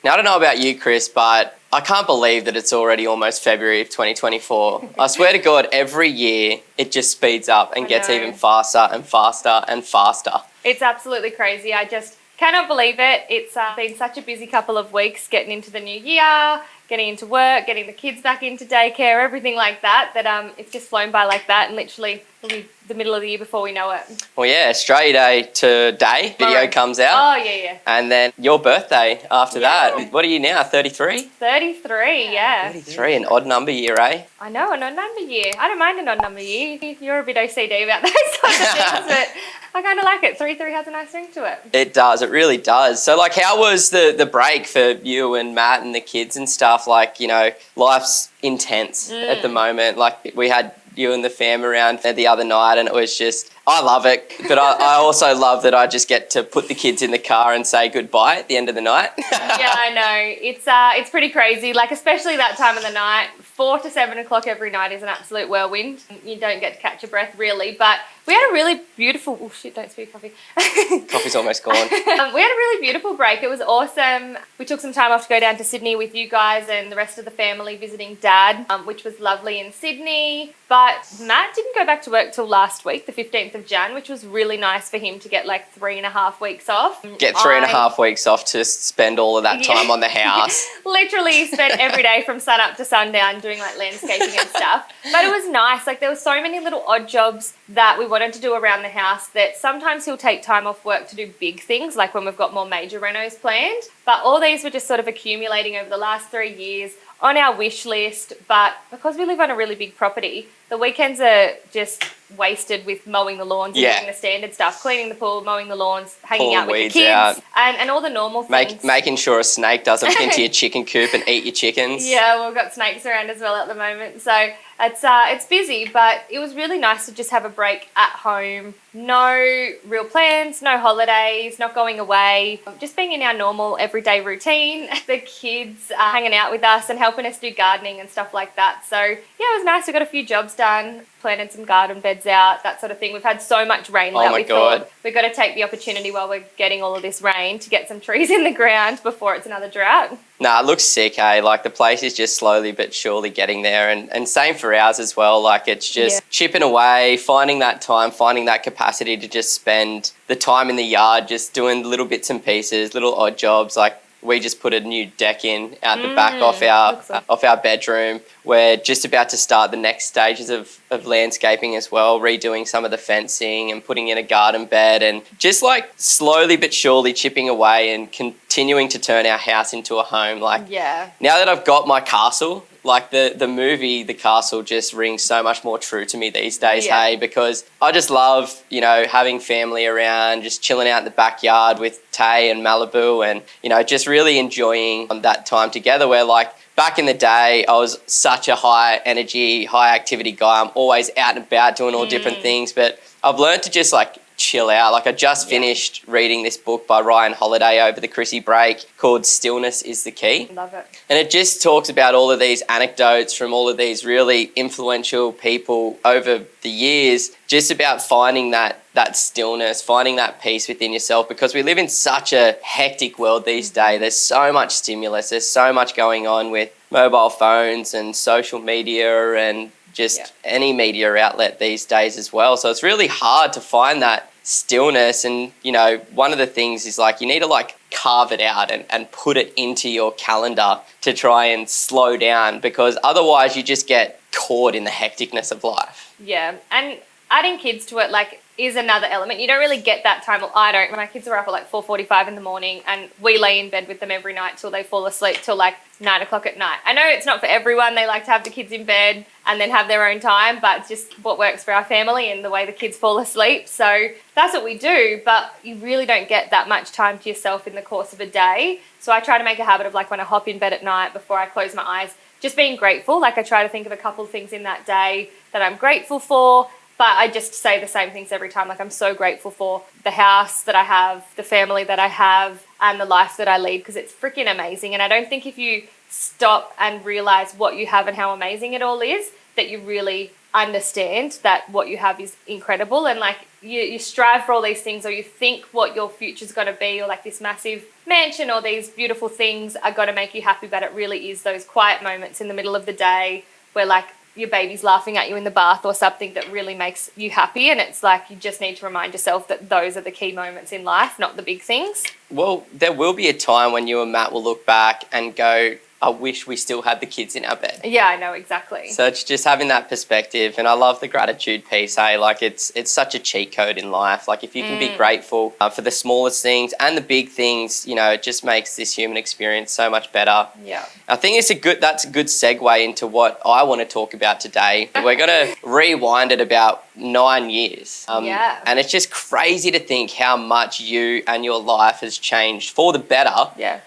Now, I don't know about you, Chris, but I can't believe that it's already almost February of 2024. I swear to God, every year it just speeds up and gets even faster and faster and faster. It's absolutely crazy. I just cannot believe it. It's been such a busy couple of weeks getting into the new year, getting into work, getting the kids back into daycare, everything like that, it's just flown by like that, and literally it'll be the middle of the year before we know it. Well, yeah, Australia Day today, video comes out. Oh, yeah. And then your birthday after that. What are you now, 33? 33, yeah. 33, an odd number year, eh? I know, an odd number year. I don't mind an odd number year. You're a bit OCD about those sorts of things, but I kind of like it. 33 has a nice ring to it. It does, it really does. So, like, how was the break for you and Matt and the kids and stuff? Like, you know, life's intense at the moment. Like, we had you and the fam around the other night, and it was just, I love it, but I also love that I just get to put the kids in the car and say goodbye at the end of the night. Yeah, I know. It's pretty crazy, like especially that time of the night. 4 to 7 o'clock every night is an absolute whirlwind. You don't get to catch your breath really, but we had a really beautiful, oh shit, don't speak coffee. Coffee's almost gone. We had a really beautiful break. It was awesome. We took some time off to go down to Sydney with you guys and the rest of the family visiting Dad, which was lovely in Sydney. But Matt didn't go back to work till last week, the 15th of Jan, which was really nice for him to get like 3.5 weeks off. Get 3.5 weeks off to spend all of that time on the house. Literally spent every day from sun up to sundown doing like landscaping and stuff. But it was nice. Like there were so many little odd jobs that we wanted to do around the house that sometimes he'll take time off work to do big things, like when we've got more major renos planned. But all these were just sort of accumulating over the last 3 years on our wish list. But because we live on a really big property, the weekends are just wasted with mowing the lawns and doing the standard stuff, cleaning the pool, mowing the lawns, hanging out with the kids, and all the normal things. Making sure a snake doesn't fit into your chicken coop and eat your chickens. Yeah, we've got snakes around as well at the moment. So it's busy, but it was really nice to just have a break at home. No real plans, no holidays, not going away, just being in our normal everyday routine. The kids hanging out with us and helping us do gardening and stuff like that. So yeah, it was nice. We got a few jobs done, planted some garden beds out, that sort of thing. We've had so much rain that we thought we've got to take the opportunity while we're getting all of this rain to get some trees in the ground before it's another drought. Nah, it looks sick, eh? Like the place is just slowly but surely getting there, and same for ours as well. Like it's just chipping away, finding that time, finding that capacity to just spend the time in the yard, just doing little bits and pieces, little odd jobs. Like we just put a new deck in out the back off our bedroom. We're just about to start the next stages of landscaping as well, redoing some of the fencing and putting in a garden bed, and just like slowly but surely chipping away and continuing to turn our house into a home. Like now that I've got my castle, like the movie The Castle just rings so much more true to me these days, hey, because I just love, you know, having family around, just chilling out in the backyard with Tay and Malibu, and, you know, just really enjoying that time together. Where like back in the day, I was such a high energy, high activity guy. I'm always out and about doing all different things, but I've learned to just like chill out. Like I just finished reading this book by Ryan Holiday over the Chrissy break called Stillness is the Key. Love it. And it just talks about all of these anecdotes from all of these really influential people over the years, just about finding that stillness, finding that peace within yourself, because we live in such a hectic world these days. There's so much stimulus, there's so much going on with mobile phones and social media and just any media outlet these days as well. So it's really hard to find that stillness. And, you know, one of the things is like you need to like carve it out and put it into your calendar to try and slow down, because otherwise you just get caught in the hecticness of life. Yeah, and adding kids to it like is another element. You don't really get that time. Well, I don't. My kids are up at like 4:45 in the morning, and we lay in bed with them every night till they fall asleep till like 9 o'clock at night. I know it's not for everyone. They like to have the kids in bed and then have their own time, but it's just what works for our family and the way the kids fall asleep. So that's what we do, but you really don't get that much time to yourself in the course of a day. So I try to make a habit of like when I hop in bed at night before I close my eyes, just being grateful. Like I try to think of a couple of things in that day that I'm grateful for, But I just say the same things every time. Like, I'm so grateful for the house that I have, the family that I have, and the life that I lead, because it's freaking amazing. And I don't think if you stop and realize what you have and how amazing it all is, that you really understand that what you have is incredible. And like you strive for all these things, or you think what your future's going to be, or like this massive mansion or these beautiful things are going to make you happy, but it really is those quiet moments in the middle of the day where like your baby's laughing at you in the bath or something that really makes you happy. And it's like you just need to remind yourself that those are the key moments in life, not the big things. Well, there will be a time when you and Matt will look back and go, I wish we still had the kids in our bed. Yeah, I know, exactly. So it's just having that perspective, and I love the gratitude piece, hey? Like it's such a cheat code in life. Like if you can be grateful for the smallest things and the big things, you know, it just makes this human experience so much better. Yeah. I think that's a good segue into what I want to talk about today. We're going to rewind it about 9 years. And it's just crazy to think how much you and your life has changed for the better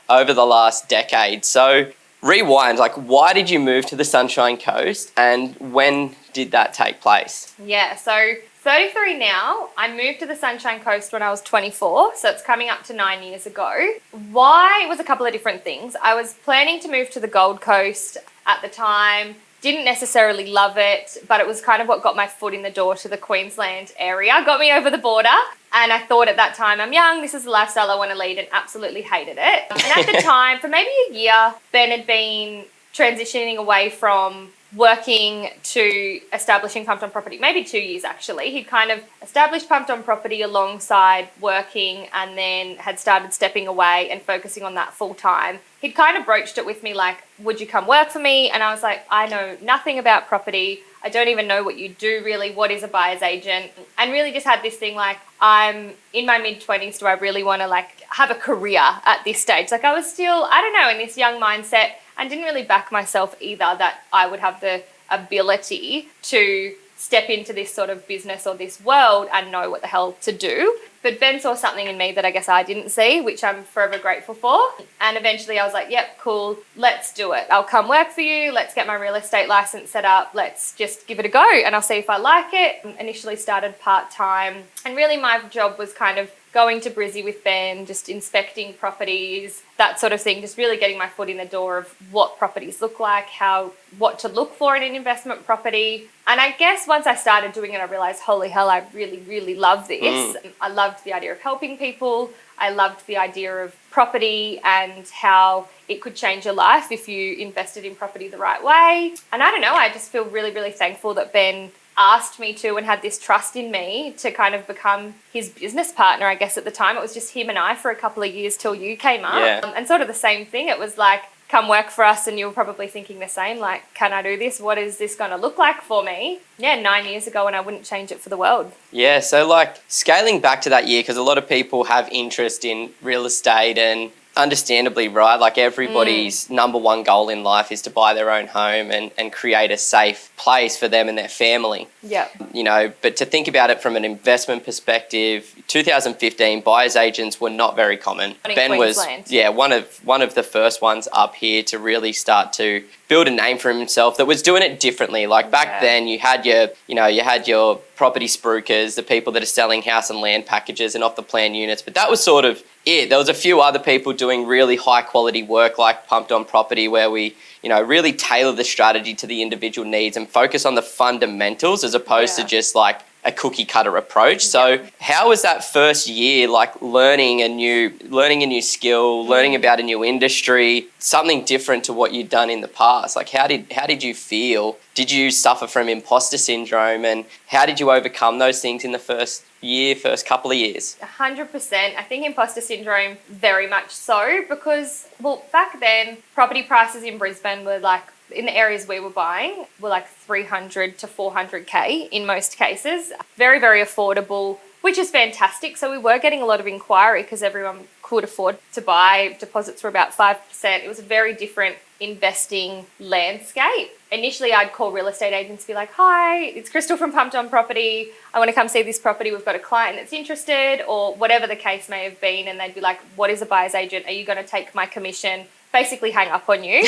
over the last decade. So rewind, like why did you move to the Sunshine Coast and when did that take place? Yeah, so 33 now. I moved to the Sunshine Coast when I was 24, so it's coming up to 9 years ago. Why? It was a couple of different things. I was planning to move to the Gold Coast at the time. Didn't necessarily love it, but it was kind of what got my foot in the door to the Queensland area, got me over the border. And I thought at that time, I'm young, this is the lifestyle I want to lead, and absolutely hated it. And at the time, for maybe a year, Ben had been transitioning away from working to establishing Pumped On Property, maybe 2 years actually. He'd kind of established Pumped On Property alongside working, and then had started stepping away and focusing on that full time. He'd kind of broached it with me like, would you come work for me? And I was like, I know nothing about property. I don't even know what you do really. What is a buyer's agent? And really just had this thing like, I'm in my mid-20s. Do I really want to like have a career at this stage? Like I was still, I don't know, in this young mindset, and didn't really back myself either that I would have the ability to step into this sort of business or this world and know what the hell to do. But Ben saw something in me that I guess I didn't see, which I'm forever grateful for. And eventually I was like, yep, cool, let's do it. I'll come work for you. Let's get my real estate license set up. Let's just give it a go and I'll see if I like it. Initially started part-time, and really my job was kind of going to Brizzy with Ben, just inspecting properties, that sort of thing, just really getting my foot in the door of what properties look like, what to look for in an investment property. And I guess once I started doing it, I realized, holy hell, I really, really love this. I loved the idea of helping people. I loved the idea of property and how it could change your life if you invested in property the right way. And I don't know, I just feel really, really thankful that Ben asked me to and had this trust in me to kind of become his business partner. I guess at the time it was just him and I for a couple of years till you came up. And sort of the same thing. It was like, come work for us, and you were probably thinking the same, like, can I do this? What is this going to look like for me? 9 years ago, and I wouldn't change it for the world. Yeah, so like scaling back to that year, because a lot of people have interest in real estate, and understandably, right? Like everybody's number one goal in life is to buy their own home and create a safe place for them and their family. Yeah. You know, but to think about it from an investment perspective, 2015 buyer's agents were not very common. Ben was one of the first ones up here to really start to build a name for himself that was doing it differently. Like back then you had your property spruikers, the people that are selling house and land packages and off the plan units, but that was sort of it. There was a few other people doing really high quality work like Pumped On Property, where we, you know, really tailor the strategy to the individual needs and focus on the fundamentals as opposed to just like a cookie cutter approach. So how was that first year like learning a new skill, learning about a new industry, something different to what you'd done in the past? Like how did you feel? Did you suffer from imposter syndrome, and how did you overcome those things in the first couple of years? 100%. I think imposter syndrome, very much so, because, well, back then, property prices in Brisbane were like, in the areas we were buying, were like 300 to 400K in most cases. Very, very affordable, which is fantastic. So we were getting a lot of inquiry because everyone could afford to buy. Deposits were about 5%. It was a very different investing landscape. Initially, I'd call real estate agents and be like, hi, it's Kristal from Pumped On Property. I want to come see this property. We've got a client that's interested, or whatever the case may have been. And they'd be like, what is a buyer's agent? Are you going to take my commission? basically hang up on you.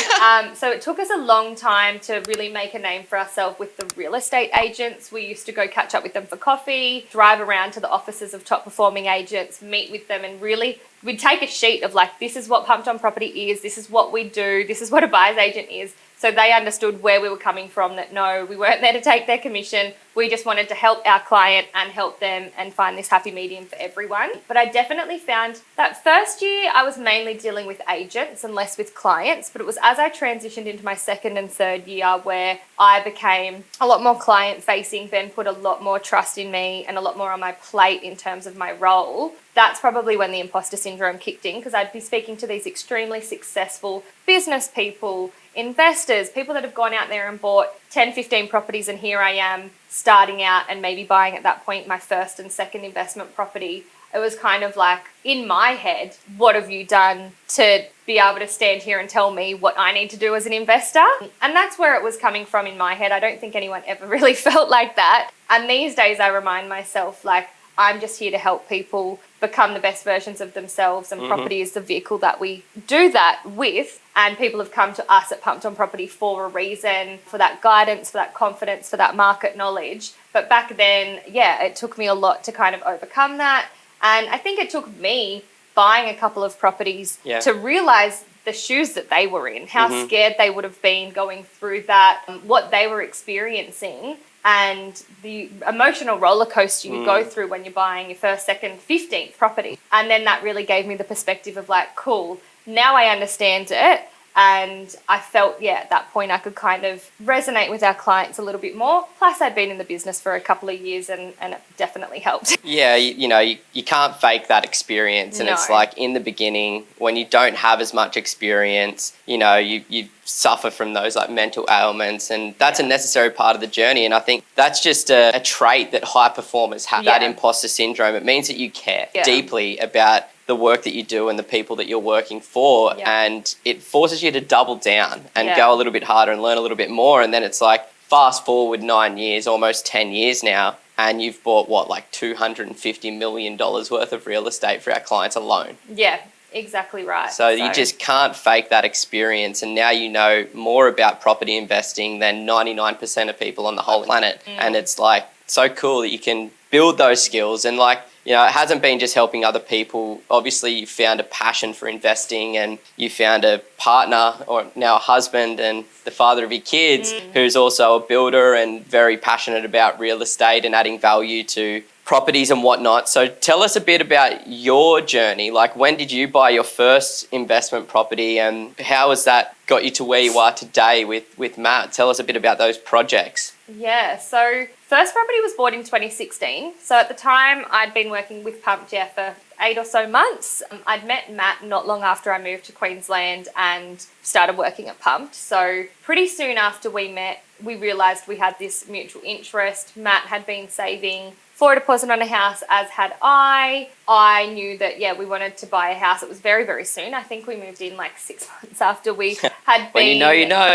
So it took us a long time to really make a name for ourselves with the real estate agents. We used to go catch up with them for coffee, drive around to the offices of top performing agents, meet with them, and really we'd take a sheet of like, this is what Pumped on Property is, this is what we do, this is what a buyer's agent is. So they understood where we were coming from, that no, we weren't there to take their commission. We just wanted to help our client and help them and find this happy medium for everyone. But I definitely found that first year I was mainly dealing with agents and less with clients. But it was as I transitioned into my second and third year where I became a lot more client facing, then put a lot more trust in me and a lot more on my plate in terms of my role. That's probably when the imposter syndrome kicked in, because I'd be speaking to these extremely successful business people, investors, people that have gone out there and bought 10, 15 properties, and here I am starting out and maybe buying at that point my first and second investment property. It was kind of like, in my head, what have you done to be able to stand here and tell me what I need to do as an investor? And that's where it was coming from in my head. I don't think anyone ever really felt like that. And these days I remind myself, like, I'm just here to help people become the best versions of themselves, and property is the vehicle that we do that with. And people have come to us at Pumped on Property for a reason, for that guidance, for that confidence, for that market knowledge. But back then, yeah, it took me a lot to kind of overcome that. And I think it took me buying a couple of properties to realize the shoes that they were in, how scared they would have been going through that, what they were experiencing, and the emotional roller coaster you go through when you're buying your first, second, 15th property. And then that really gave me the perspective of like, cool, now I understand it. And I felt, at that point I could kind of resonate with our clients a little bit more. Plus I'd been in the business for a couple of years and it definitely helped. Yeah, you can't fake that experience. And it's like in the beginning, when you don't have as much experience, you suffer from those like mental ailments, and that's a necessary part of the journey. And I think that's just a trait that high performers have, that imposter syndrome. It means that you care deeply about the work that you do and the people that you're working for, and it forces you to double down and go a little bit harder and learn a little bit more. And then it's like, fast forward 9 years, almost 10 years now, and you've bought like $250 million worth of real estate for our clients alone. Yeah, exactly right. So you just can't fake that experience, and now you know more about property investing than 99% of people on the whole planet. And it's like so cool that you can build those skills. And like, it hasn't been just helping other people. Obviously, you found a passion for investing, and you found a partner, or now a husband and the father of your kids, who's also a builder and very passionate about real estate and adding value to properties and whatnot. So tell us a bit about your journey. Like, when did you buy your first investment property, and how has that got you to where you are today with Matt? Tell us a bit about those projects. Yeah, so first property was bought in 2016. So at the time I'd been working with Pumped for 8 or so months. I'd met Matt not long after I moved to Queensland and started working at Pumped. So pretty soon after we met, we realised we had this mutual interest. Matt had been saving for a deposit on a house, as had I. I knew that, we wanted to buy a house. It was very, very soon. I think we moved in like 6 months after we had been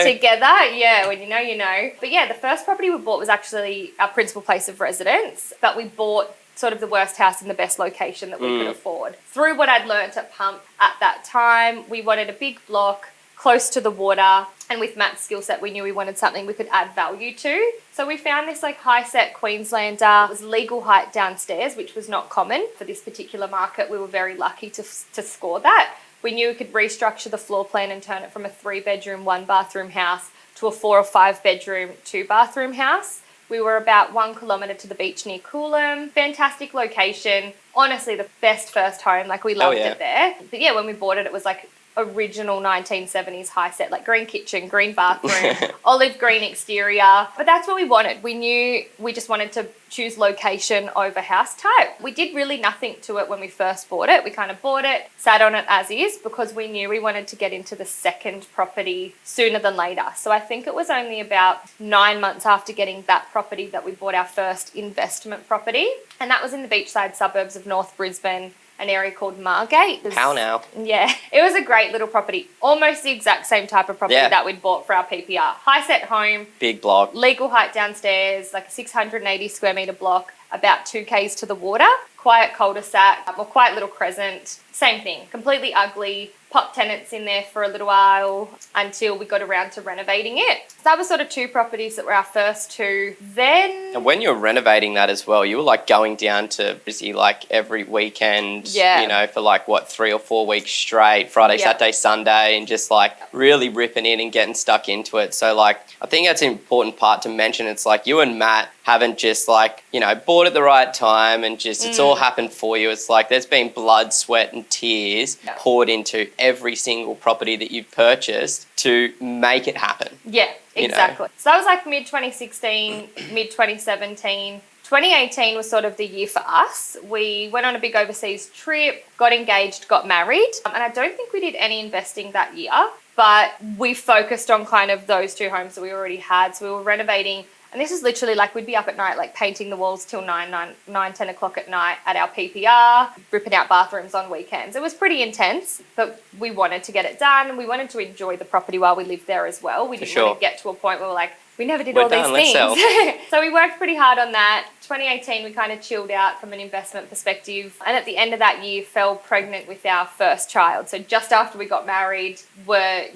together. Yeah, when you know, you know. But the first property we bought was actually our principal place of residence, but we bought sort of the worst house in the best location that we could afford. Through what I'd learnt at Pump at that time, we wanted a big block close to the water, and with Matt's skill set, we knew we wanted something we could add value to. So we found this like high-set Queenslander. It was legal height downstairs, which was not common for this particular market. We were very lucky to score that. We knew we could restructure the floor plan and turn it from a 3-bedroom, 1-bathroom house to a 4 or 5-bedroom, 2-bathroom house. We were about 1 kilometre to the beach near Coolum. Fantastic location. Honestly, the best first home. Like, we loved it there. But when we bought it, it was like original 1970s high set, like green kitchen, green bathroom, olive green exterior. But that's what we wanted. We knew we just wanted to choose location over house type. We did really nothing to it when we first bought it. We kind of bought it, sat on it as is, because we knew we wanted to get into the second property sooner than later. So I think it was only about 9 months after getting that property that we bought our first investment property. And that was in the beachside suburbs of North Brisbane, an area called Margate. How now? Yeah, it was a great little property. Almost the exact same type of property that we'd bought for our PPR. High-set home. Big block. Legal height downstairs, like a 680 square metre block, about 2 k's to the water. Quiet cul-de-sac, or quiet little crescent. Same thing, completely ugly. popped tenants in there for a little while until we got around to renovating it. So that was sort of 2 properties that were our first 2. Then... And when you were renovating that as well, you were like going down to busy like every weekend, you know, for like what, 3 or 4 weeks straight, Friday, Saturday, Sunday, and just like really ripping in and getting stuck into it. So like, I think that's an important part to mention. It's like you and Matt haven't just like, you know, bought at the right time and just it's all happened for you. It's like there's been blood, sweat and tears poured into every single property that you've purchased to make it happen. Yeah, exactly. So that was like mid-2016, mid-2017. 2018 was sort of the year for us. We went on a big overseas trip, got engaged, got married. And I don't think we did any investing that year, but we focused on kind of those 2 homes that we already had. So we were renovating. And this is literally like we'd be up at night, like painting the walls till 10 o'clock at night at our PPR, ripping out bathrooms on weekends. It was pretty intense, but we wanted to get it done and we wanted to enjoy the property while we lived there as well. We didn't want to get to a point where we're like, we never did all these things. So we worked pretty hard on that. 2018, we kind of chilled out from an investment perspective. And at the end of that year, fell pregnant with our first child. So just after we got married, were,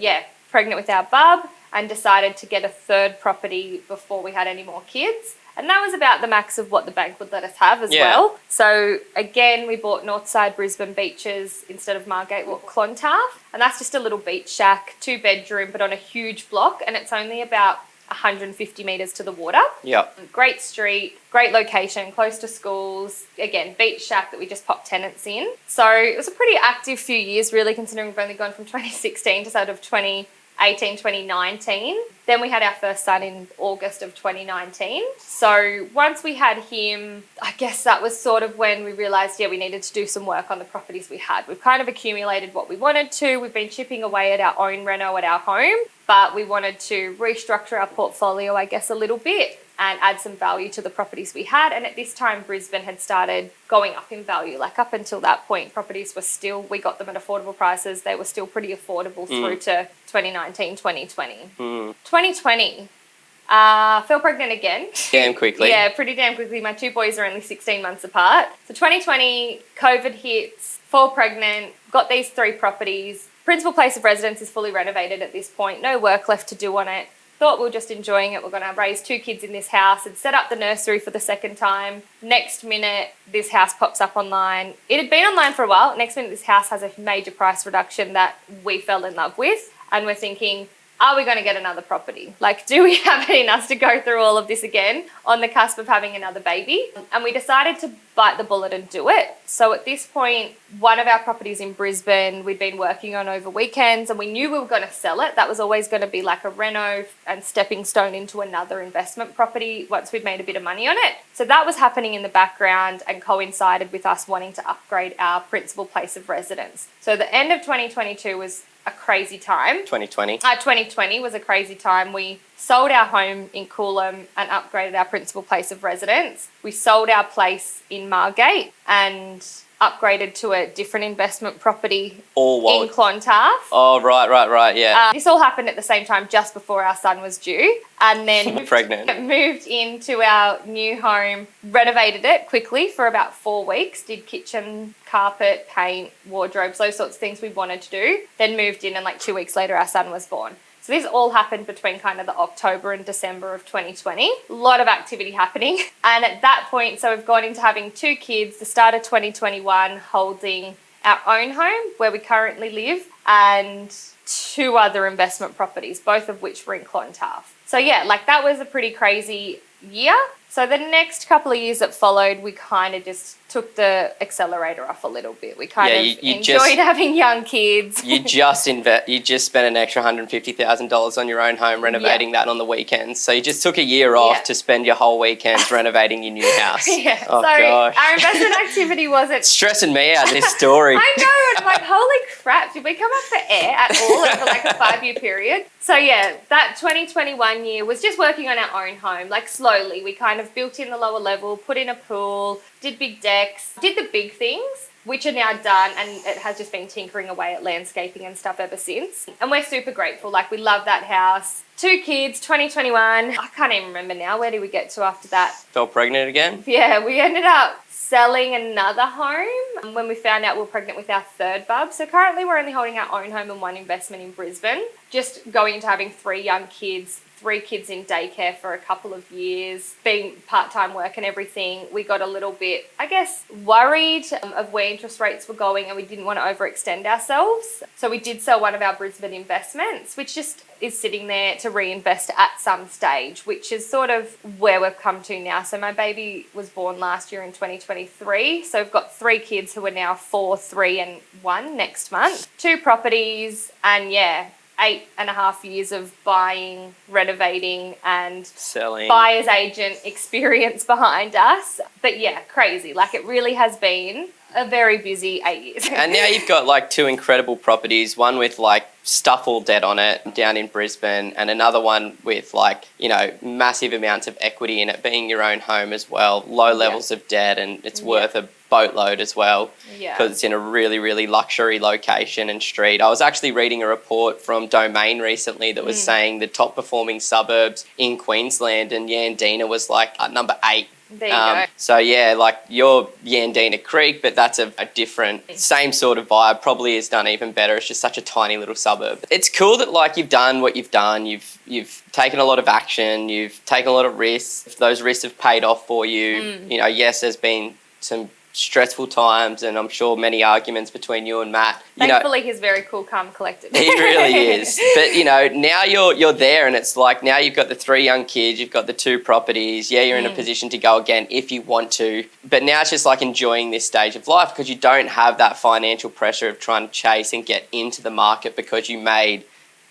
pregnant with our bub, and decided to get a 3rd property before we had any more kids. And that was about the max of what the bank would let us have as well. So again, we bought Northside Brisbane Beaches instead of Margate Walk Clontarf. And that's just a little beach shack, 2-bedroom, but on a huge block. And it's only about 150 metres to the water. Yep. Great street, great location, close to schools. Again, beach shack that we just popped tenants in. So it was a pretty active few years, really, considering we've only gone from 2016 to sort of 2018, 2019. Then we had our first son in August of 2019. So once we had him, I guess that was sort of when we realised, we needed to do some work on the properties we had. We've kind of accumulated what we wanted to. We've been chipping away at our own reno at our home, but we wanted to restructure our portfolio, I guess, a little bit and add some value to the properties we had. And at this time, Brisbane had started going up in value. Like up until that point, properties were still, we got them at affordable prices. They were still pretty affordable through to 2019, 2020. 2020, fell pregnant again. Damn quickly. Yeah, pretty damn quickly. My 2 boys are only 16 months apart. So 2020, COVID hits, fall pregnant, got these 3 properties. Principal place of residence is fully renovated at this point. No work left to do on it. Thought we were just enjoying it. We're going to raise 2 kids in this house and set up the nursery for the 2nd time. Next minute, this house pops up online. It had been online for a while. Next minute, this house has a major price reduction that we fell in love with. And we're thinking, are we going to get another property? Like, do we have it in us to go through all of this again on the cusp of having another baby? And we decided to bite the bullet and do it. So at this point, one of our properties in Brisbane, we'd been working on over weekends and we knew we were going to sell it. That was always going to be like a reno and stepping stone into another investment property once we'd made a bit of money on it. So that was happening in the background and coincided with us wanting to upgrade our principal place of residence. So the end of 2022 was a crazy time. 2020 was a crazy time. We sold our home in Coolum and upgraded our principal place of residence. We sold our place in Margate and upgraded to a different investment property in Clontarf. Oh, right, yeah. This all happened at the same time just before our son was due. And then moved into our new home, renovated it quickly for about 4 weeks, did kitchen, carpet, paint, wardrobes, those sorts of things we wanted to do. Then moved in and like 2 weeks later our son was born. So this all happened between kind of the October and December of 2020. A lot of activity happening. And at that point, so we've gone into having 2 kids, the start of 2021, holding our own home where we currently live and 2 other investment properties, both of which were in Clontarf. So yeah, like that was a pretty crazy year. So the next couple of years that followed, we kind of just took the accelerator off a little bit. We kind of enjoyed having young kids. You just spent an extra $150,000 on your own home renovating that on the weekends. So you just took a year off to spend your whole weekends renovating your new house. Oh, so gosh. Our investment activity wasn't stressing me out, this story. I know. I'm like, holy crap, did we come up for air at all over like a 5-year period? So yeah, that 2021 year was just working on our own home, like slowly. We kind of built in the lower level, put in a pool, did big decks, did the big things. which are now done, and it has just been tinkering away at landscaping and stuff ever since. And we're super grateful. Like, we love that house. 2 kids, 2021. I can't even remember now. Where did we get to after that? Fell pregnant again? Yeah, we ended up selling another home when we found out we were pregnant with our 3rd bub. So currently we're only holding our own home and 1 investment in Brisbane. Just going into having 3 young kids, 3 kids in daycare for a couple of years, being part-time work and everything, we got a little bit, I guess, worried of where interest rates were going, and we didn't want to overextend ourselves. So we did sell one of our Brisbane investments, which just is sitting there to reinvest at some stage, which is sort of where we've come to now. So my baby was born last year in 2023. So we've got 3 kids who are now 4, 3 and 1 next month. 2 properties, and 8.5 years of buying, renovating, and selling, buyer's agent experience behind us. But yeah, crazy. Like, it really has been a very busy 8 years. And now you've got like 2 incredible properties, one with like stuff all debt on it down in Brisbane, and another one with like, you know, massive amounts of equity in it, being your own home as well, low levels of debt, and it's worth a boatload as well, because it's in a really, really luxury location and street. I was actually reading a report from Domain recently that was saying the top performing suburbs in Queensland, and Yandina was like number 8. There you go. So yeah, like you're Yandina Creek, but that's a different, same sort of vibe. Probably is done even better. It's just such a tiny little suburb. It's cool that like you've done what you've done. You've taken a lot of action. You've taken a lot of risks. Those risks have paid off for you. You know, yes, there's been some stressful times, and I'm sure many arguments between you and Matt. Thankfully, he's very cool, calm, collected. He really is. But, you know, now you're there, and it's like now you've got the 3 young kids, you've got the 2 properties. Yeah, you're in a position to go again if you want to. But now it's just like enjoying this stage of life, because you don't have that financial pressure of trying to chase and get into the market because you made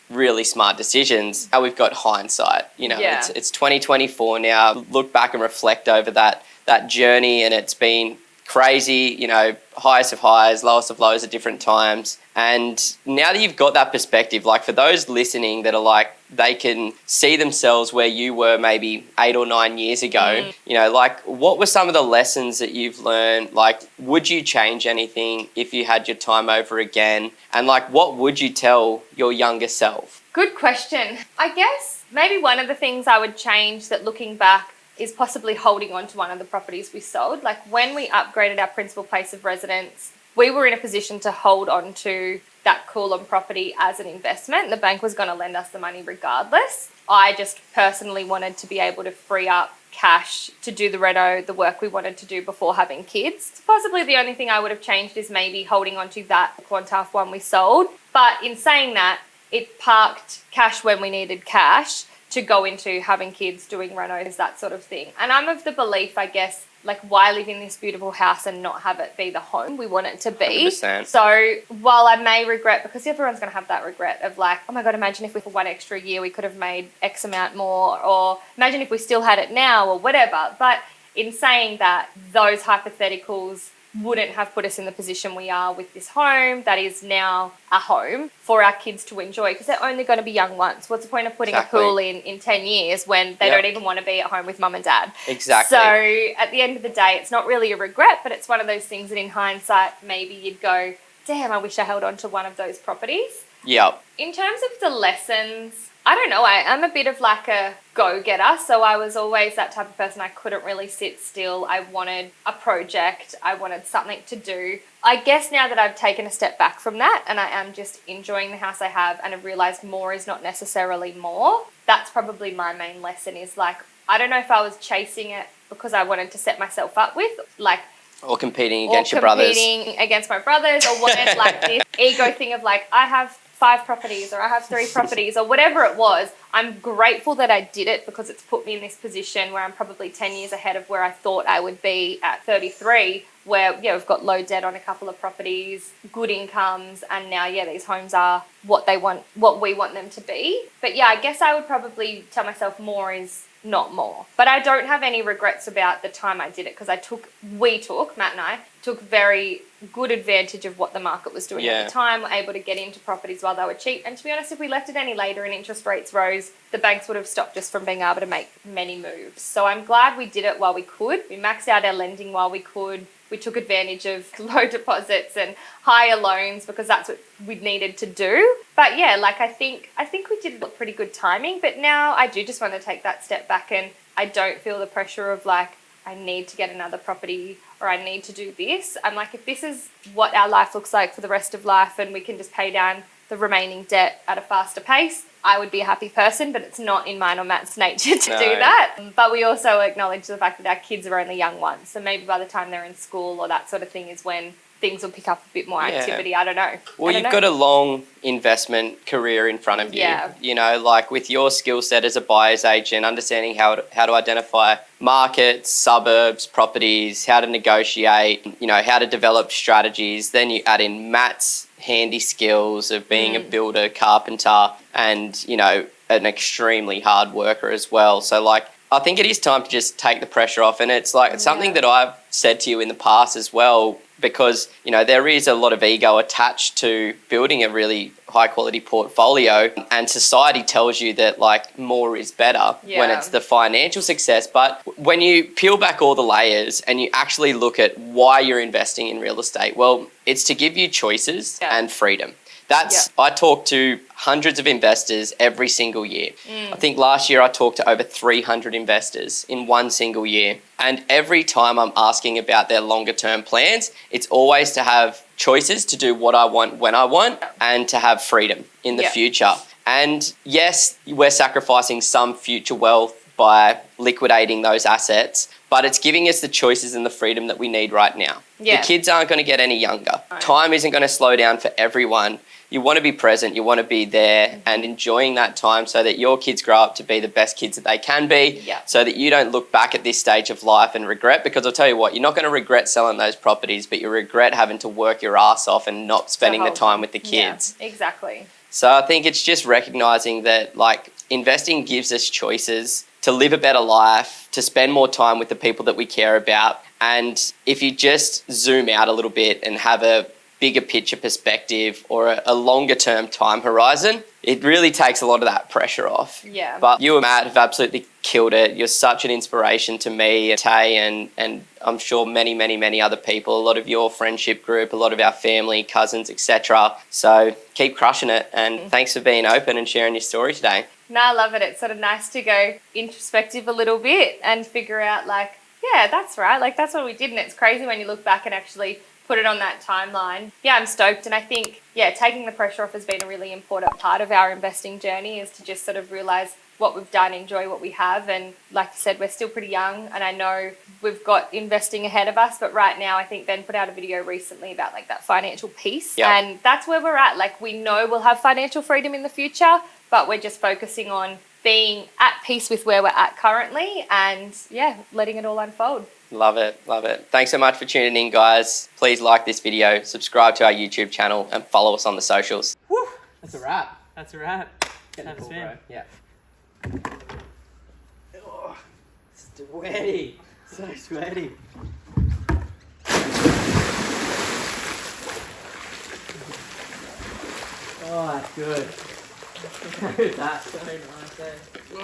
really smart decisions. Now we've got hindsight. You know, it's 2024 now. Look back and reflect over that journey, and it's been crazy, you know, highest of highs, lowest of lows at different times. And now that you've got that perspective, like for those listening that are like, they can see themselves where you were maybe 8 or 9 years ago, you know, like what were some of the lessons that you've learned? Like, would you change anything if you had your time over again? And like, what would you tell your younger self? Good question. I guess maybe one of the things I would change, that looking back, is possibly holding on to one of the properties we sold. Like, when we upgraded our principal place of residence, we were in a position to hold on to that Coolum property as an investment. The bank was going to lend us the money regardless. I just personally wanted to be able to free up cash to do the reno, the work we wanted to do before having kids. Possibly the only thing I would have changed is maybe holding on to that Quantaf one we sold. But in saying that, it parked cash when we needed cash to go into having kids, doing renos, that sort of thing. And I'm of the belief, I guess, like, why live in this beautiful house and not have it be the home we want it to be? 100%. So while I may regret, because everyone's going to have that regret of like, oh my God, imagine if we for 1 extra year we could have made X amount more, or imagine if we still had it now, or whatever. But in saying that, those hypotheticals wouldn't have put us in the position we are with this home that is now a home for our kids to enjoy, because they're only going to be young once. What's the point of putting a pool in 10 years when they don't even want to be at home with mum and dad? Exactly. So at the end of the day, it's not really a regret, but it's one of those things that in hindsight, maybe you'd go, damn, I wish I held on to one of those properties. Yep. In terms of the lessons, I don't know. I'm a bit of like a go-getter. So I was always that type of person. I couldn't really sit still. I wanted a project. I wanted something to do. I guess now that I've taken a step back from that and I am just enjoying the house I have, and I've realised more is not necessarily more, that's probably my main lesson. Is like, I don't know if I was chasing it because I wanted to set myself up with, like, or competing against your brothers. Or competing against my brothers, or wanted like this ego thing of like, I have 5 properties or I have 3 properties or whatever it was. I'm grateful that I did it, because it's put me in this position where I'm probably 10 years ahead of where I thought I would be at 33, where, we've got low debt on a couple of properties, good incomes, and now, these homes are what we want them to be. But I guess I would probably tell myself more is not more. But I don't have any regrets about the time I did it, because Matt and I took very good advantage of what the market was doing at the time. We're able to get into properties while they were cheap. And to be honest, if we left it any later and interest rates rose, the banks would have stopped us from being able to make many moves. So I'm glad we did it while we could. We maxed out our lending while we could. we took advantage of low deposits and higher loans because that's what we needed to do. But yeah, like I think we did pretty good timing, but now I do just want to take that step back, and I don't feel the pressure of like, I need to get another property or I need to do this. I'm like, if this is what our life looks like for the rest of life and we can just pay down the remaining debt at a faster pace, I would be a happy person, but it's not in mine or Matt's nature to do that. But we also acknowledge the fact that our kids are only young ones. So maybe by the time they're in school or that sort of thing is when things will pick up a bit more activity. I don't know. Well, you've got a long investment career in front of you. Yeah. You know, like with your skill set as a buyer's agent, understanding how to identify markets, suburbs, properties, how to negotiate, you know, how to develop strategies. Then you add in Matt's handy skills of being a builder, carpenter, and, you know, an extremely hard worker as well. So like, I think it is time to just take the pressure off. And it's like, it's something that I've said to you in the past as well, because, you know, there is a lot of ego attached to building a really high quality portfolio, and society tells you that like more is better when it's the financial success. But when you peel back all the layers and you actually look at why you're investing in real estate, well, it's to give you choices and freedom. I talk to hundreds of investors every single year. I think last year I talked to over 300 investors in one single year. And every time I'm asking about their longer term plans, it's always to have choices to do what I want when I want and to have freedom in the future. And yes, we're sacrificing some future wealth by liquidating those assets, but it's giving us the choices and the freedom that we need right now. The kids aren't going to get any younger. Time isn't going to slow down for everyone. You want to be present, you want to be there and enjoying that time so that your kids grow up to be the best kids that they can be, so that you don't look back at this stage of life and regret, because I'll tell you what, you're not going to regret selling those properties, but you regret having to work your ass off and not spending the time with the kids. Yeah, exactly. So I think it's just recognizing that like investing gives us choices to live a better life, to spend more time with the people that we care about. And if you just zoom out a little bit and have a bigger picture perspective or a longer term time horizon, it really takes a lot of that pressure off. Yeah. But you and Matt have absolutely killed it. You're such an inspiration to me, Tay, and I'm sure many, many, many other people, a lot of your friendship group, a lot of our family, cousins, etc. So keep crushing it, and thanks for being open and sharing your story today. No, I love it. It's sort of nice to go introspective a little bit and figure out like, yeah, that's right. Like that's what we did. And it's crazy when you look back and actually put it on that timeline. Yeah, I'm stoked. And I think, taking the pressure off has been a really important part of our investing journey, is to just sort of realize what we've done, enjoy what we have. And like you said, we're still pretty young, and I know we've got investing ahead of us, but right now I think Ben put out a video recently about like that financial piece. And that's where we're at. Like we know we'll have financial freedom in the future, but we're just focusing on being at peace with where we're at currently and letting it all unfold. Love it. Love it. Thanks so much for tuning in, guys. Please like this video, subscribe to our YouTube channel, and follow us on the socials. Woo! That's a wrap. That's a wrap. Getting cool, bro. Yeah. Oh, sweaty. So sweaty. Oh, that's good. That's so nice, eh? Oh.